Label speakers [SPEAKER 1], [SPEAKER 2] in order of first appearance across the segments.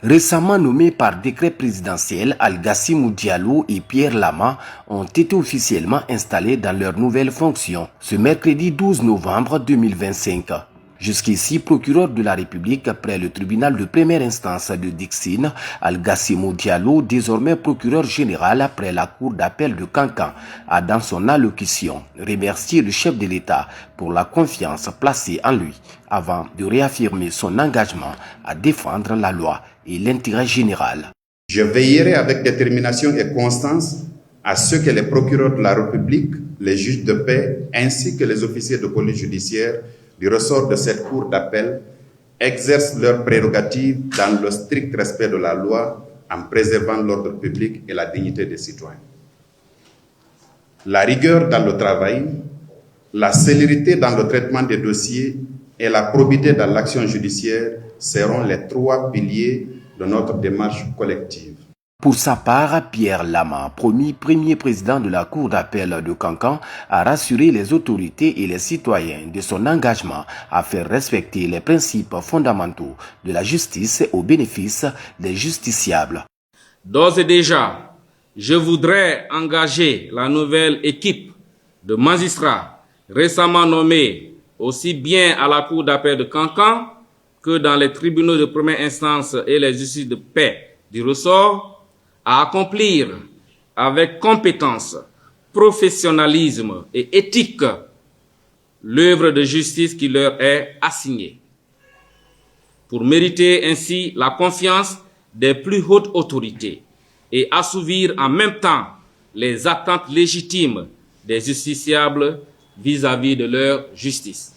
[SPEAKER 1] Récemment nommés par décret présidentiel, Al-Gassimou Diallo et Pierre Lama ont été officiellement installés dans leurs nouvelles fonctions ce mercredi 12 novembre 2025. Jusqu'ici, procureur de la République près le tribunal de première instance de Dixine, Al-Gassimou Diallo, désormais procureur général après la cour d'appel de Kankan, a dans son allocution remercié le chef de l'État pour la confiance placée en lui avant de réaffirmer son engagement à défendre la loi et l'intérêt général.
[SPEAKER 2] Je veillerai avec détermination et constance à ce que les procureurs de la République, les juges de paix ainsi que les officiers de police judiciaire du ressort de cette cour d'appel exercent leurs prérogatives dans le strict respect de la loi en préservant l'ordre public et la dignité des citoyens. La rigueur dans le travail, la célérité dans le traitement des dossiers et la probité dans l'action judiciaire seront les trois piliers de notre démarche collective.
[SPEAKER 1] Pour sa part, Pierre Lama, premier président de la Cour d'appel de Kankan, a rassuré les autorités et les citoyens de son engagement à faire respecter les principes fondamentaux de la justice au bénéfice des justiciables.
[SPEAKER 3] D'ores et déjà, je voudrais engager la nouvelle équipe de magistrats récemment nommés aussi bien à la Cour d'appel de Kankan que dans les tribunaux de première instance et les justices de paix du ressort, à accomplir avec compétence, professionnalisme et éthique l'œuvre de justice qui leur est assignée, pour mériter ainsi la confiance des plus hautes autorités et assouvir en même temps les attentes légitimes des justiciables vis-à-vis de leur justice.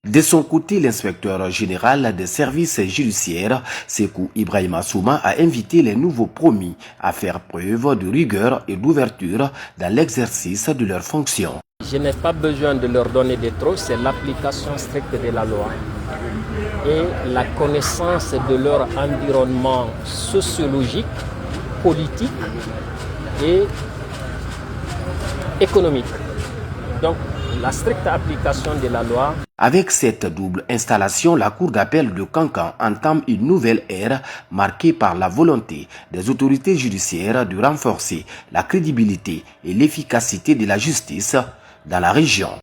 [SPEAKER 1] De son côté, l'inspecteur général des services judiciaires, Sekou Ibrahima Souma, a invité les nouveaux promis à faire preuve de rigueur et d'ouverture dans l'exercice de leurs fonctions.
[SPEAKER 4] Je n'ai pas besoin de leur donner des trop, c'est l'application stricte de la loi et la connaissance de leur environnement sociologique, politique et économique. Donc, la stricte application de la loi.
[SPEAKER 1] Avec cette double installation, la Cour d'appel de Kankan entame une nouvelle ère marquée par la volonté des autorités judiciaires de renforcer la crédibilité et l'efficacité de la justice dans la région.